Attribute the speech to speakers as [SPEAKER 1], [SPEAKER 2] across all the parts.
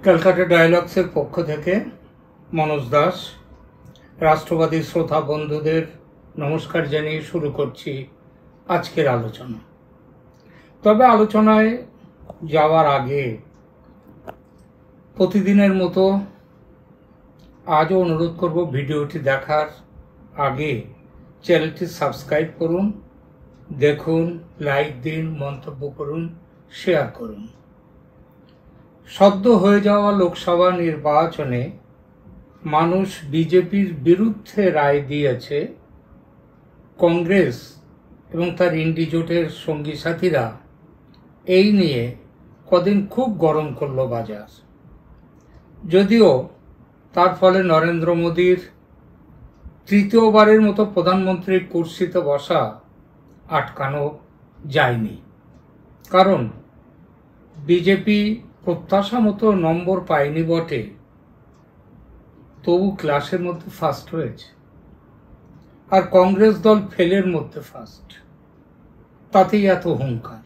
[SPEAKER 1] ক্যালকাটা ডায়ালগসের পক্ষ থেকে মনোজ দাস রাষ্ট্রবাদী শ্রোতা বন্ধুদের নমস্কার জানিয়ে শুরু করছি আজকের আলোচনা। তবে আলোচনায় যাওয়ার আগে প্রতিদিনের মতো আজও অনুরোধ করব, ভিডিওটি দেখার আগে চ্যানেলটি সাবস্ক্রাইব করুন, দেখুন, লাইক দিন, মন্তব্য করুন, শেয়ার করুন। সদ্য হয়ে যাওয়া লোকসভা নির্বাচনে মানুষ বিজেপির বিরুদ্ধে রায় দিয়েছে। কংগ্রেস এবং তার ইন্ডি জোটের সঙ্গী সাথীরা এই নিয়ে কদিন খুব গরম করল বাজার। যদিও তার ফলে নরেন্দ্র মোদীর তৃতীয়বারের মতো প্রধানমন্ত্রীর কুর্সিতে বসা আটকানো যায়নি, কারণ বিজেপি প্রত্যাশা মতো নম্বর পায়নি বটে, তবু ক্লাসের মধ্যে ফার্স্ট হয়েছে। আর কংগ্রেস দল ফেলের মধ্যে ফার্স্ট, তাতেই এত হুঙ্কার।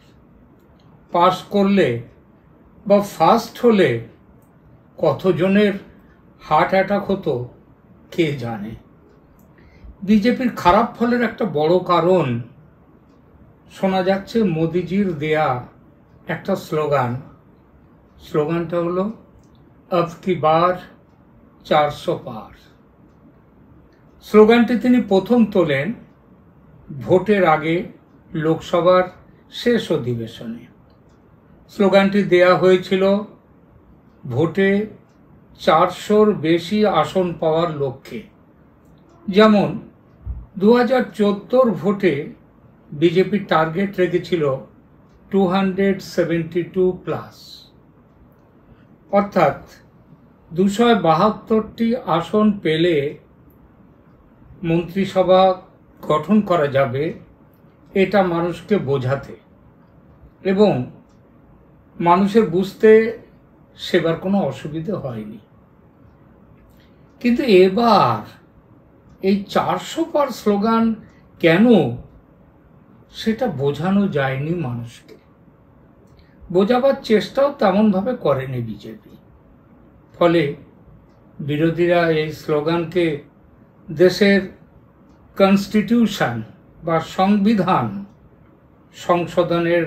[SPEAKER 1] পাস করলে বা ফার্স্ট হলে কতজনের হার্ট অ্যাটাক হতো কে জানে। বিজেপির খারাপ ফলের একটা বড় কারণ শোনা যাচ্ছে মোদিজির দেয়া একটা স্লোগানটা হলো আব কি বার 400 পার। স্লোগানটি তিনি প্রথম তোলেন ভোটের আগে লোকসভার শেষ অধিবেশনে। স্লোগানটি দেয়া হয়েছিল ভোটে 400-র বেশি আসন পাওয়ার লক্ষ্যে। যেমন 2014 ভোটে বিজেপি টার্গেট রেখেছিল 272+, অর্থাৎ 272টি আসন পেলে মন্ত্রিসভা গঠন করা যাবে, এটা মানুষকে বোঝাতে এবং মানুষের বুঝতে সেবার কোনো অসুবিধে হয়নি। কিন্তু এবার এই 400 পার স্লোগান কেন, সেটা বোঝানো যায়নি মানুষকে। বোঝাবার চেষ্টাও তেমনভাবে করেনি বিজেপি। ফলে বিরোধীরা এই স্লোগানকে দেশের কনস্টিটিউশন বা সংবিধান সংশোধনের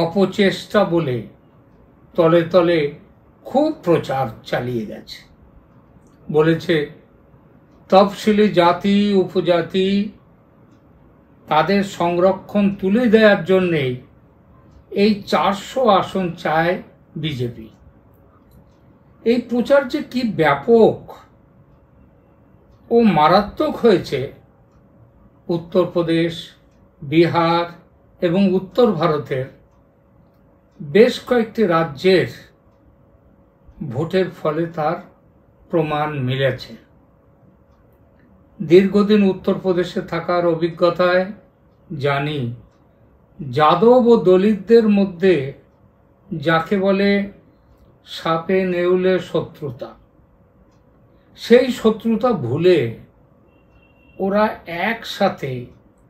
[SPEAKER 1] অপচেষ্টা বলে তলে তলে খুব প্রচার চালিয়ে গেছে। বলেছে তফসিলি জাতি উপজাতি তাদের সংরক্ষণ তুলে দেওয়ার জন্যেই এই 400 আসন চায় বিজেপি। এই প্রচার যে কি ব্যাপক ও মারাত্মক হয়েছে, উত্তরপ্রদেশ, বিহার এবং উত্তর ভারতের বেশ কয়েকটি রাজ্যের ভোটের ফলে তার প্রমাণ মিলেছে। দীর্ঘদিন উত্তরপ্রদেশে থাকার অভিজ্ঞতায় জানি, যাদব ও দলিতদের মধ্যে যাকে বলে সাপে নেউলে শত্রুতা, সেই শত্রুতা ভুলে ওরা একসাথে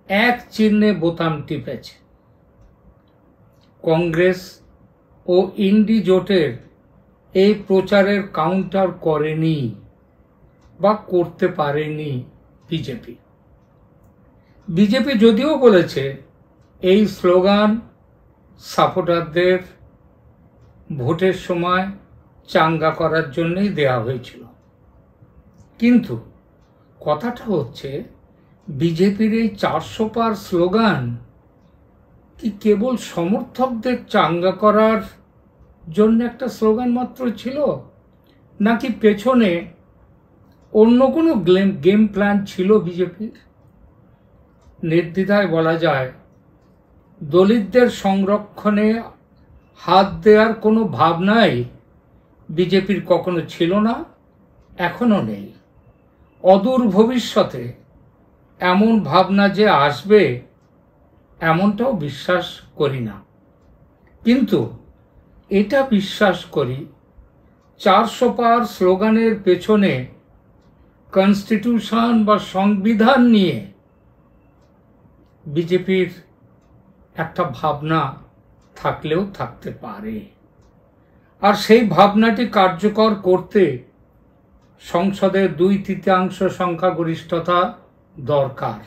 [SPEAKER 1] এক চিহ্নে বোতাম টিপেছে। কংগ্রেস ও ইন্ডি জোটের এই প্রচারের কাউন্টার করেনি বা করতে পারেনি বিজেপি। বিজেপি যদিও বলেছে এই স্লোগান সাপোর্টারদের ভোটের সময় চাঙ্গা করার জন্যই দেয়া হয়েছিল, কিন্তু কথাটা হচ্ছে বিজেপির এই 400 পার স্লোগান কি কেবল সমর্থকদের চাঙ্গা করার জন্য একটা স্লোগান মাত্র ছিল, নাকি পেছনে অন্য কোনো গেম প্ল্যান ছিল বিজেপির? নির্দ্বিধায় বলা যায় দলিতদের সংরক্ষণে হাত দেওয়ার কোনো ভাবনাই বিজেপির কখনো ছিল না, এখনো নেই। অদূর ভবিষ্যতে এমন ভাবনা যে আসবে এমনটাও বিশ্বাস করি না। কিন্তু এটা বিশ্বাস করি 400 পার স্লোগানের পেছনে কনস্টিটিউশন বা সংবিধান নিয়ে বিজেপির একটা ভাবনা থাকলেও থাকতে পারে। আর সেই ভাবনাটি কার্যকর করতে সংসদের 2/3 সংখ্যাগরিষ্ঠতা দরকার।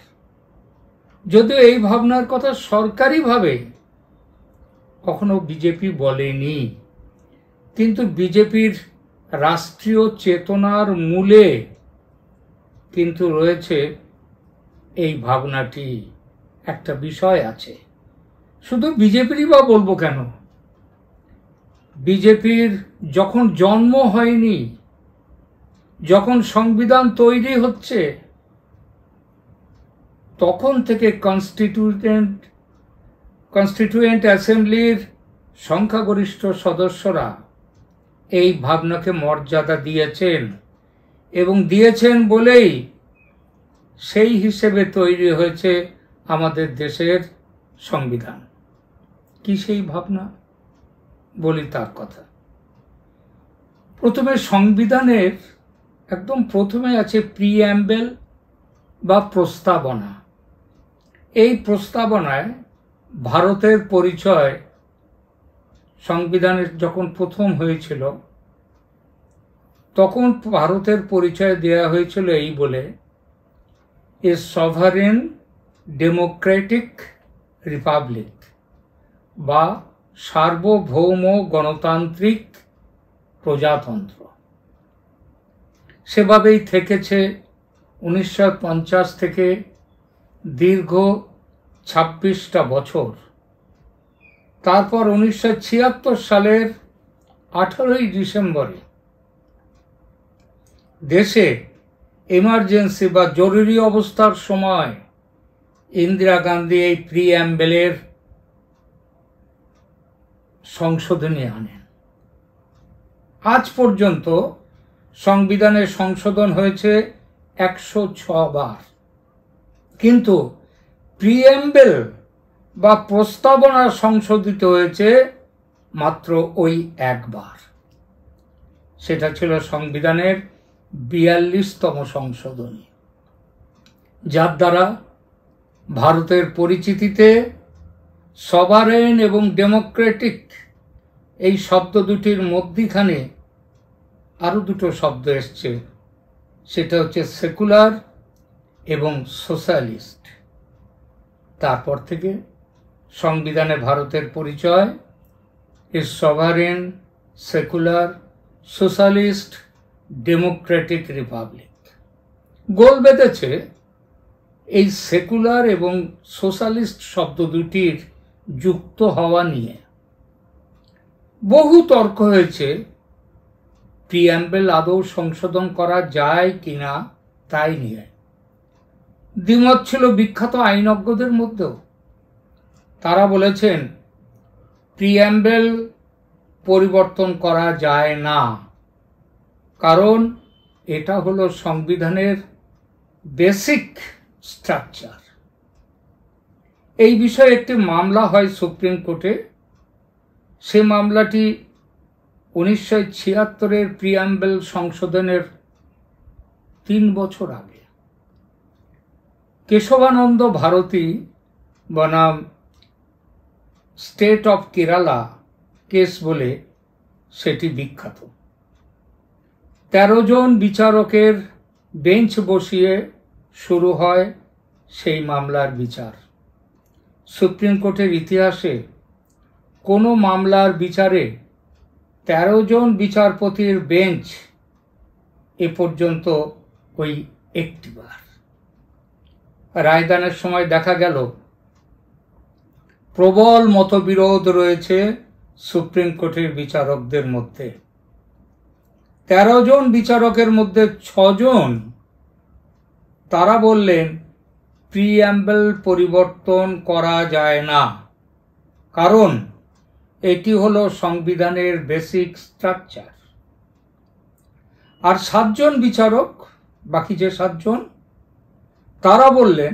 [SPEAKER 1] যদিও এই ভাবনার কথা সরকারিভাবে কখনো বিজেপি বলেনি, কিন্তু বিজেপির রাষ্ট্রীয় চেতনার মূলে কিন্তু রয়েছে এই ভাবনাটি। একটা বিষয় আছে, শুধু বিজেপিরই বা বলবো কেন, বিজেপির যখন জন্ম হয়নি, যখন সংবিধান তৈরি হচ্ছে, তখন থেকে কনস্টিটিউয়েন্ট অ্যাসেম্বলির সংখ্যাগরিষ্ঠ সদস্যরা এই ভাবনাকে মর্যাদা দিয়েছেন, এবং দিয়েছেন বলেই সেই হিসেবে তৈরি হয়েছে আমাদের দেশের সংবিধান। কি সেই ভাবনা? বলি তার কথা। প্রথমে সংবিধানের একদম প্রথমে আছে প্রিঅ্যাম্বল বা প্রস্তাবনা। এই প্রস্তাবনায় ভারতের পরিচয়, সংবিধানের যখন প্রথম হয়েছিল তখন ভারতের পরিচয় দেওয়া হয়েছিল এই বলে, এ সভারেন ডেমোক্রেটিক রিপাবলিক বা সার্বভৌম গণতান্ত্রিক প্রজাতন্ত্র। সেভাবেই থেকেছে 1950 থেকে দীর্ঘ 26টা বছর। তারপর 1976 সালের 18ই ডিসেম্বরে দেশে এমার্জেন্সি বা জরুরি অবস্থার সময় ইন্দিরা গান্ধী এই প্রিঅ্যাম্বলের সংশোধনী আনেন। আজ পর্যন্ত সংবিধানের সংশোধন হয়েছে 106 বার, কিন্তু প্রিঅ্যাম্বল বা প্রস্তাবনা সংশোধিত হয়েছে মাত্র ওই একবার। সেটা ছিল সংবিধানের 42তম সংশোধনী, যার দ্বারা ভারতের পরিচিতিতে সভারেন এবং ডেমোক্রেটিক এই শব্দ দুটির মধ্যিখানে আরো দুটো শব্দ এসছে, সেটা হচ্ছে সেকুলার এবং সোশ্যালিস্ট। তারপর থেকে সংবিধানে ভারতের পরিচয় is sovereign, secular, socialist, democratic republic. গোল বেঁধেছে এই সেকুলার এবং সোশ্যালিস্ট শব্দ দুটির যুক্ত হওয়া নিয়ে। বহু তর্ক হয়েছে প্রিঅ্যাম্বল আদৌ সংশোধন করা যায় কিনা তাই নিয়ে। দ্বিমত ছিল বিখ্যাত আইনজ্ঞদের মধ্যেও। তারা বলেছেন প্রিঅ্যাম্বল পরিবর্তন করা যায় না, কারণ এটা হলো সংবিধানের বেসিক স্ট্রাকচার। এই বিষয়ে একটি মামলা হয় সুপ্রিম কোর্টে। সে মামলাটি 1976-এর প্রিঅ্যাম্বল সংশোধনের 3 বছর আগে। কেশবানন্দ ভারতী বনাম স্টেট অফ কেরালা কেস বলে সেটি বিখ্যাত। 13 জন বিচারকের বেঞ্চ বসিয়ে শুরু হয় সেই মামলার বিচার। সুপ্রিম কোর্টের ইতিহাসে কোনো মামলার বিচারে 13 জন বিচারপতির বেঞ্চ এ পর্যন্ত ওই একটিবার। রায়দানের সময় দেখা গেল প্রবল মতবিরোধ রয়েছে সুপ্রিম কোর্টের বিচারকদের মধ্যে। 13 জন বিচারকের মধ্যে 6 জন তারা বললেন প্রিঅ্যাম্বল পরিবর্তন করা যায় না, কারণ এটি হলো সংবিধানের বেসিক স্ট্রাকচার। আর 7 জন বিচারক, বাকি যে 7 জন, তারা বললেন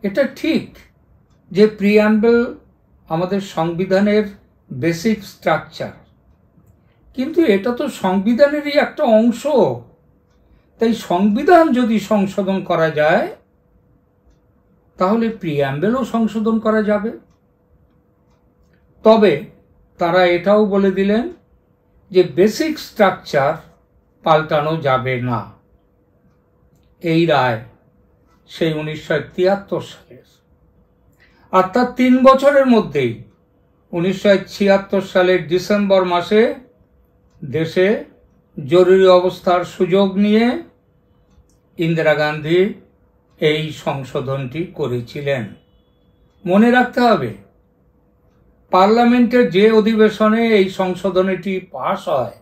[SPEAKER 1] এটা ঠিক যে প্রিঅ্যাম্বল আমাদের সংবিধানের বেসিক স্ট্রাকচার, কিন্তু এটা তো সংবিধানেরই একটা অংশ, তাই সংবিধান যদি সংশোধন করা যায় তাহলে প্রিঅ্যাম্বলও সংশোধন করা যাবে। তবে তারা এটাও বলে দিলেন যে বেসিক স্ট্রাকচার পাল্টানো যাবে না। এই রায় সেই 1973 সালের। আর তার 3 বছরের মধ্যেই 1976 সালের ডিসেম্বর মাসে দেশে জরুরি অবস্থার সুযোগ নিয়ে ইন্দিরা গান্ধী এই সংশোধনটি করেছিলেন। মনে রাখতে হবে, পার্লামেন্টের যে অধিবেশনে এই সংশোধনীটি পাশ হয়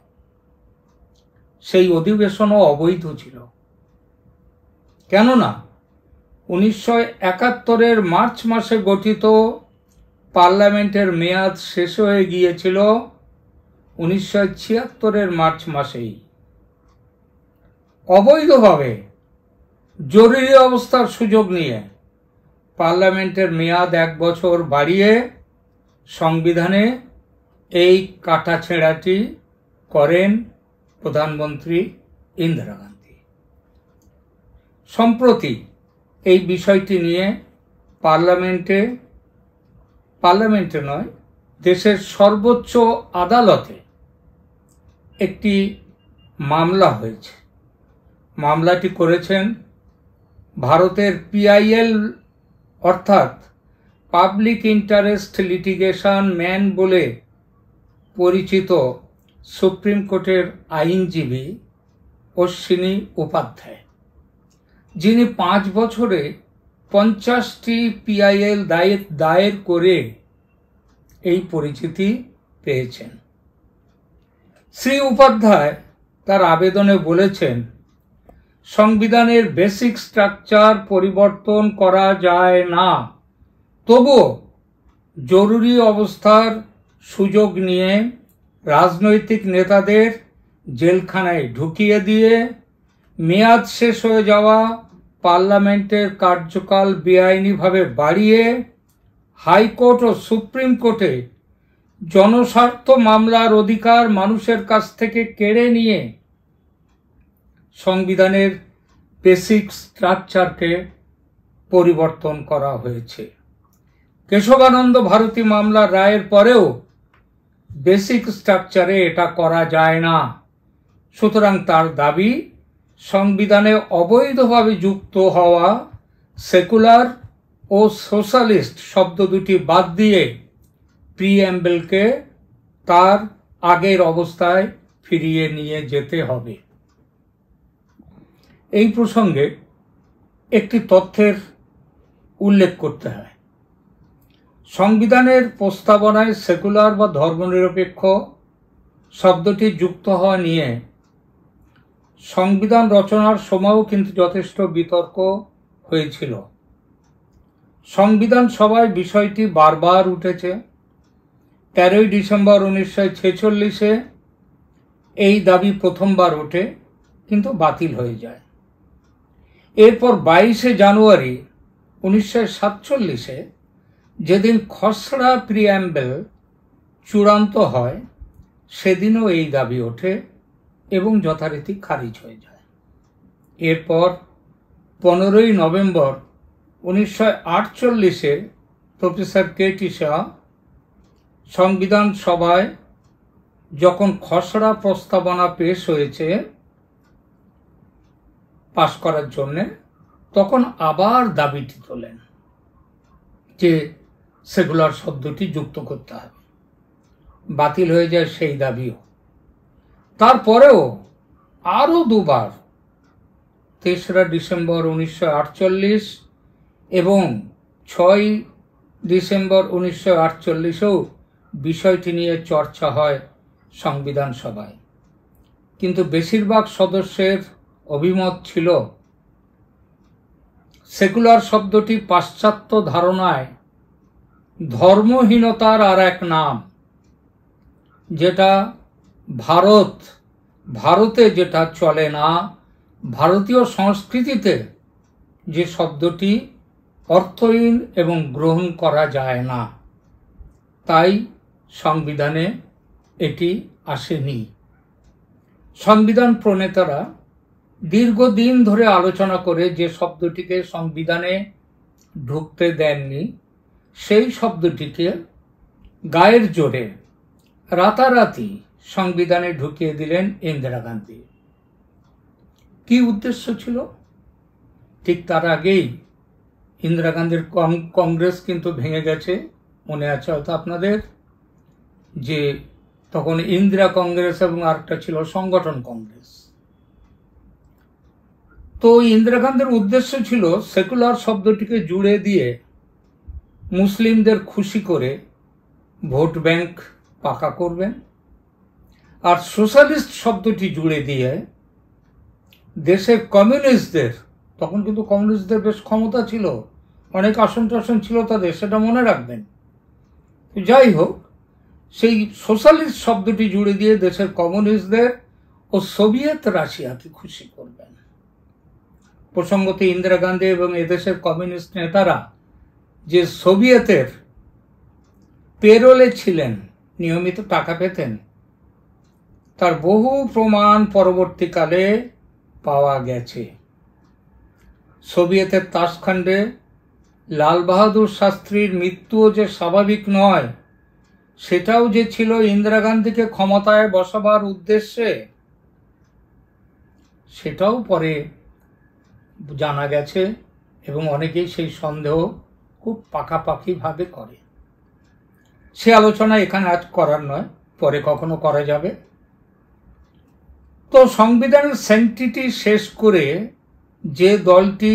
[SPEAKER 1] সেই অধিবেশনও অবৈধ ছিল। কেননা 1971 মার্চ মাসে গঠিত পার্লামেন্টের মেয়াদ শেষ হয়ে গিয়েছিল 1976 মার্চ মাসেই। অবৈধভাবে জরুরি অবস্থার সুযোগ নিয়ে পার্লামেন্টের মেয়াদ 1 বছর বাড়িয়ে সংবিধানে এই কাটাছেঁড়াটি করেন প্রধানমন্ত্রী ইন্দিরা গান্ধী। সম্প্রতি এই বিষয়টি নিয়ে পার্লামেন্টে নয়, দেশের সর্বোচ্চ আদালতে একটি মামলা হয়েছে। মামলাটি করেছেন ভারতের PIL অর্থাৎ পাবলিক ইন্টারেস্ট লিটিগেশন ম্যান বলে পরিচিত সুপ্রিম কোর্টের আইনজীবী অশ্বিনী উপাধ্যায়, যিনি 5 বছরে 50টি PIL দায়ের করে এই পরিচিতি পেয়েছেন। শ্রী উপাধ্যায় তার আবেদনে বলেছেন, সংবিধানের বেসিক স্ট্রাকচার পরিবর্তন করা যায় না, তবুও জরুরি অবস্থার সুযোগ নিয়ে রাজনৈতিক নেতাদের জেলখানায় ঢুকিয়ে দিয়ে মেয়াদ শেষ হয়ে যাওয়া পার্লামেন্টের কার্যকাল বেআইনিভাবে বাড়িয়ে হাইকোর্ট ও সুপ্রিম কোর্টে জনস্বার্থ মামলার অধিকার মানুষের কাছ থেকে কেড়ে নিয়ে সংবিধানের বেসিক স্ট্রাকচারকে পরিবর্তন করা হয়েছে। কেশবানন্দ ভারতী মামলার রায়ের পরেও বেসিক স্ট্রাকচারে এটা করা যায় না। সুতরাং তার দাবি, সংবিধানে অবৈধভাবে যুক্ত হওয়া সেকুলার ও সোশ্যালিস্ট শব্দ দুটি বাদ দিয়ে প্রিএম্বলকে তার আগের অবস্থায় ফিরিয়ে নিয়ে যেতে হবে। এই প্রসঙ্গে একটি তথ্যের উল্লেখ করতে হয়। সংবিধানের প্রস্তাবনায় সেকুলার বা ধর্মনিরপেক্ষ শব্দটি যুক্ত হওয়া নিয়ে সংবিধান রচনার সময়ও কিন্তু যথেষ্ট বিতর্ক হয়েছিল। সংবিধান সভায় বিষয়টি বারবার উঠেছে। 13 ডিসেম্বর 1946-এ এই দাবি প্রথমবার ওঠে, কিন্তু বাতিল হয়ে যায়। এরপর 22 জানুয়ারি 1947-এ যেদিন খসড়া প্রিঅ্যাম্বল চূড়ান্ত হয়, সেদিনও এই দাবি ওঠে এবং যথারীতি খারিজ হয়ে যায়। এরপর 15 নভেম্বর 1948-এ প্রফেসর KT শাহ সংবিধান সভায় যখন খসড়া প্রস্তাবনা পেশ হয়েছে পাশ করার জন্য, তখন আবার দাবিটি তোলেন যে সেকুলার শব্দটি যুক্ত করতে হবে। বাতিল হয়ে যায় সেই দাবিও। তারপরেও আরও দুবার 3রা ডিসেম্বর 1948 এবং 6 ডিসেম্বর 1948-এও বিষয়টি নিয়ে চর্চা হয় সংবিধান সভায়। কিন্তু বেশিরভাগ সদস্যের অভিমত ছিল সেকুলার শব্দটি পাশ্চাত্য ধারণায় ধর্মহীনতার আর এক নাম, যেটা ভারতে যেটা চলে না, ভারতীয় সংস্কৃতিতে যে শব্দটি অর্থহীন এবং গ্রহণ করা যায় না, তাই সংবিধানে এটি আসেনি। সংবিধান প্রণেতারা দীর্ঘদিন ধরে আলোচনা করে যে শব্দটিকে সংবিধানে ঢুকতে দেননি, সেই শব্দটিকে গায়ের জোরে রাতারাতি সংবিধানে ঢুকিয়ে দিলেন ইন্দিরা গান্ধী। কি উদ্দেশ্য ছিল? ঠিক তার আগেই ইন্দিরা গান্ধীর কংগ্রেস কিন্তু ভেঙে গেছে। মনে আছে হয়তো আপনাদের, যে তখন ইন্দিরা কংগ্রেস এবং আরেকটা ছিল সংগঠন কংগ্রেস। তো ইন্দিরা গান্ধীর উদ্দেশ্য ছিল সেকুলার শব্দটিকে জুড়ে দিয়ে মুসলিমদের খুশি করে ভোট ব্যাংক পাকা করবেন, আর সোশ্যালিস্ট শব্দটি জুড়ে দিয়ে দেশের কমিউনিস্টদের, তখন কিন্তু কমিউনিস্টদের বেশ ক্ষমতা ছিল, অনেক আসন টাসন ছিল তাদের, সেটা মনে রাখবেন। যাই হোক, সেই সোশ্যালিস্ট শব্দটি জুড়ে দিয়ে দেশের কমিউনিস্টদের ও সোভিয়েত রাশিয়াকে খুশি করবেন। প্রসঙ্গত ইন্দিরা গান্ধী এবং এদেশের কমিউনিস্ট নেতারা যে সোভিয়েতের পেরোলে ছিলেন, নিয়মিত টাকা পেতেন, তার বহু প্রমাণ পরবর্তীকালে পাওয়া গেছে। সোভিয়েতের তাসখণ্ডে লাল বাহাদুর শাস্ত্রীর মৃত্যুও যে স্বাভাবিক নয়, সেটাও যে ছিল ইন্দিরা গান্ধীকে ক্ষমতায় বসাবার উদ্দেশ্যে, সেটাও পরে জানা গেছে এবং অনেকেই সেই সন্দেহ খুব পাকাপাকিভাবে করে। সে আলোচনা এখানে আজ করার নয়, পরে কখনো করা যাবে। তো সংবিধানের স্যাংটিটি শেষ করে যে দলটি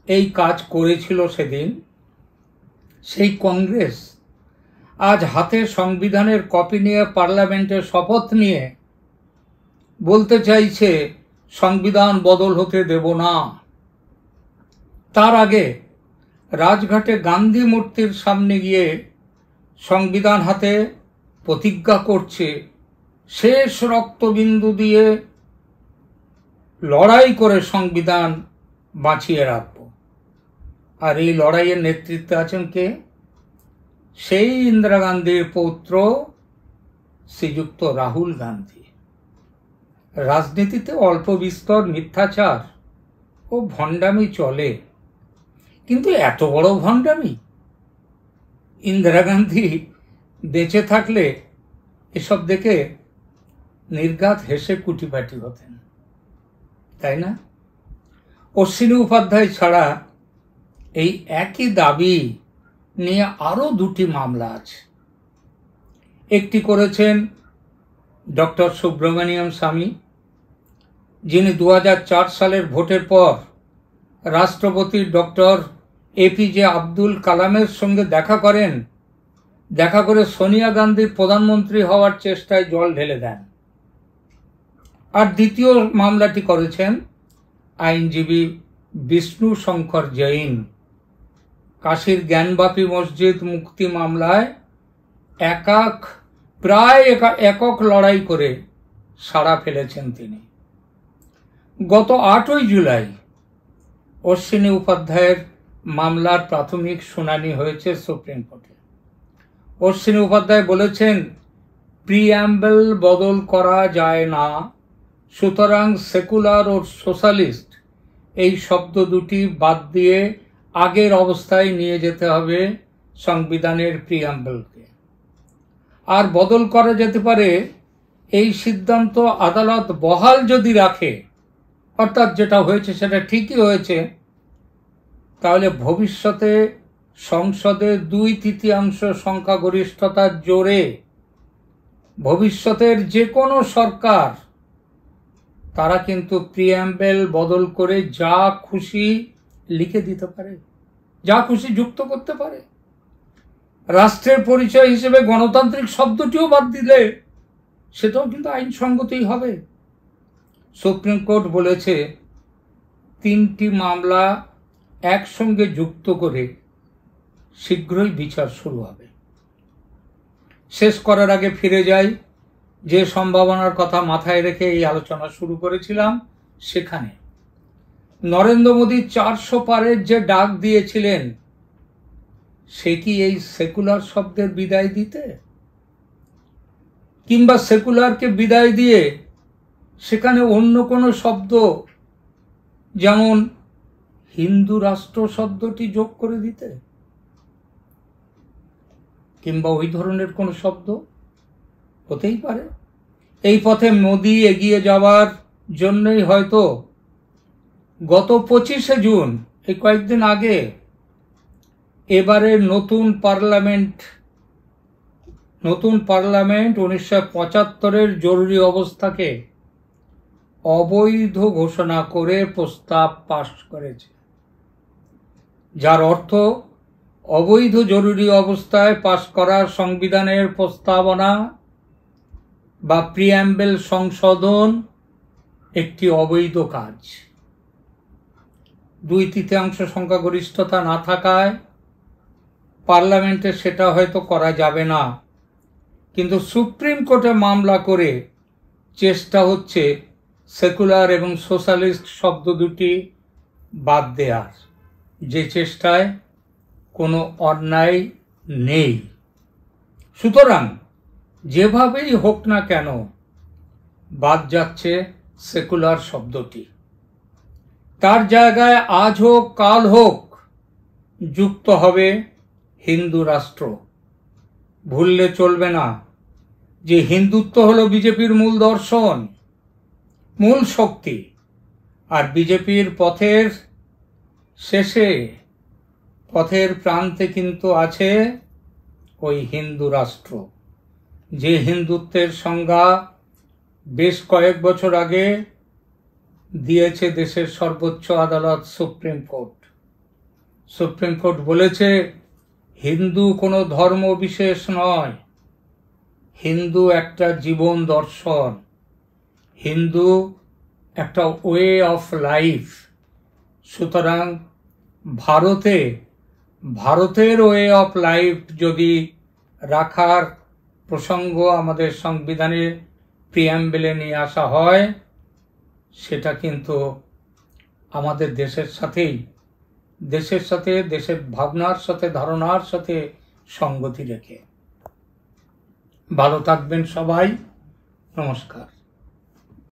[SPEAKER 1] এই কাজ করেছিল সেদিন, সেই কংগ্রেস আজ হাতে সংবিধানের কপি নিয়ে পার্লামেন্টে শপথ নিয়ে বলতে চাইছে সংবিধান বদল হতে দেব না। তার আগে রাজঘাটে গান্ধী মূর্তির সামনে গিয়ে সংবিধান হাতে প্রতিজ্ঞা করছে শেষ রক্তবিন্দু দিয়ে লড়াই করে সংবিধান বাঁচিয়ে রাখব। আর এই লড়াইয়ের নেতৃত্বে আছেন কে? সেই ইন্দিরা গান্ধীর পৌত্র শ্রীযুক্ত রাহুল গান্ধী। রাজনীতিতে অল্প বিস্তর মিথ্যাচার ও ভণ্ডামি চলে, কিন্তু এত বড় ভণ্ডামি! ইন্দিরা গান্ধী বেঁচে থাকলে এসব দেখে নির্ঘাত হেসে কুটিপাটি হতেন, তাই না? অশ্বিনী উপাধ্যায় ছাড়া এই একই দাবি নিয়ে আরো দুটি মামলা আছে। একটি করেছেন ডক্টর সুব্রমণিয়াম স্বামী, যিনি 2004 সালের ভোটের পর রাষ্ট্রপতি ডক্টর এপিজে আব্দুল কালামের সঙ্গে দেখা করেন, দেখা করে সোনিয়া গান্ধীর প্রধানমন্ত্রী হওয়ার চেষ্টায় জল ঢেলে দেন। আর দ্বিতীয় মামলাটি করেছেন আইনজীবী বিষ্ণু শঙ্কর জৈন। কাশীর জ্ঞানবাপী মসজিদ মুক্তি মামলায় প্রায় একক লড়াই করে সাড়া ফেলেছেন তিনি। গত 8ই জুলাই অশ্বিনী উপাধ্যায়ের মামলার প্রাথমিক শুনানি হয়েছে সুপ্রিম কোর্টে। অশ্বিনী উপাধ্যায় বলেছেন, প্রিঅ্যাম্বল বদল করা যায় না, সুতরাং সেকুলার ও সোশ্যালিস্ট এই শব্দ দুটি বাদ দিয়ে আগের অবস্থায় নিয়ে যেতে হবে সংবিধানের প্রিঅ্যাম্বলকে। আর বদল করা যেতে পারে এই সিদ্ধান্ত আদালত বহাল যদি রাখে, অর্থাৎ যেটা হয়েছে সেটা ঠিকই হয়েছে, তাহলে ভবিষ্যতে সংসদে 2/3 সংখ্যাগরিষ্ঠতার জোরে ভবিষ্যতের যে কোনো সরকার তারা কিন্তু প্রিঅ্যাম্বল বদল করে যা খুশি লিখে দিতে পারে, যা খুশি যুক্ত করতে পারে। রাষ্ট্রের পরিচয় হিসেবে গণতান্ত্রিক শব্দটিও বাদ দিলে সেটাও কিন্তু আইনসঙ্গতই হবে। সুপ্রিম কোর্ট বলেছে 3টি মামলা একসঙ্গে যুক্ত করে শীঘ্রই বিচার শুরু হবে। শেষ করার আগে ফিরে যাই যে সম্ভাবনার কথা মাথায় রেখে এই আলোচনা শুরু করেছিলাম, সেখানে নরেন্দ্র মোদী 400 পারের যে ডাক দিয়েছিলেন, সে কি এই সেকুলার শব্দের বিদায় দিতে, কিংবা সেকুলারকে বিদায় দিয়ে সেখানে অন্য কোনো শব্দ, যেমন হিন্দু রাষ্ট্র শব্দটি যোগ করে দিতে, কিংবা ওই ধরনের কোনো শব্দ হতেই পারে। এই পথে মোদি এগিয়ে যাওয়ার জন্যই হয়তো গত 25শে জুন, এই কয়েকদিন আগে, এবারের নতুন পার্লামেন্ট 1975-এর জরুরি অবস্থাকে অবৈধ ঘোষণা করে প্রস্তাব পাশ করেছে, যার অর্থ অবৈধ জরুরি অবস্থায় পাশ করা সংবিধানের প্রস্তাবনা বা প্রিঅ্যাম্বল সংশোধন একটি অবৈধ কাজ। 2/3 সংখ্যাগরিষ্ঠতা না থাকায় পার্লামেন্টে সেটা হয়তো করা যাবে না, কিন্তু সুপ্রিম কোর্টে মামলা করে চেষ্টা হচ্ছে সেকুলার এবং সোশ্যালিস্ট শব্দ দুটি বাদ দেওয়ার, যে চেষ্টায় কোনো অন্যায় নেই। সুতরাং যেভাবেই হোক না কেন বাদ যাচ্ছে সেকুলার শব্দটি। তার জায়গায় আজ হোক কাল হোক যুক্ত হবে হিন্দু রাষ্ট্র। ভুললে চলবে না যে হিন্দুত্ব হলো বিজেপির মূল দর্শন, মূল শক্তি, আর বিজেপির পথের শেষে, পথের প্রান্তে কিন্তু আছে ওই হিন্দু রাষ্ট্র, যে হিন্দুত্বের সংজ্ঞা বেশ কয়েক বছর আগে দিয়েছে দেশের সর্বোচ্চ আদালত সুপ্রিম কোর্ট। সুপ্রিম কোর্ট বলেছে হিন্দু কোনো ধর্ম বিশেষ নয়, হিন্দু একটা জীবন দর্শন, হিন্দু একটা ওয়ে অফ লাইফ। সুতরাং ভারতের ওয়ে অফ লাইফ যদি রাখার প্রসঙ্গ আমাদের সংবিধানে প্রিঅ্যাম্বলে নিয়ে আসা হয়, সেটা কিন্তু আমাদের দেশের সাথে, দেশের ভাবনার সাথে, ধারণার সাথে সঙ্গতি রেখে। ভালো থাকবেন সবাই। নমস্কার।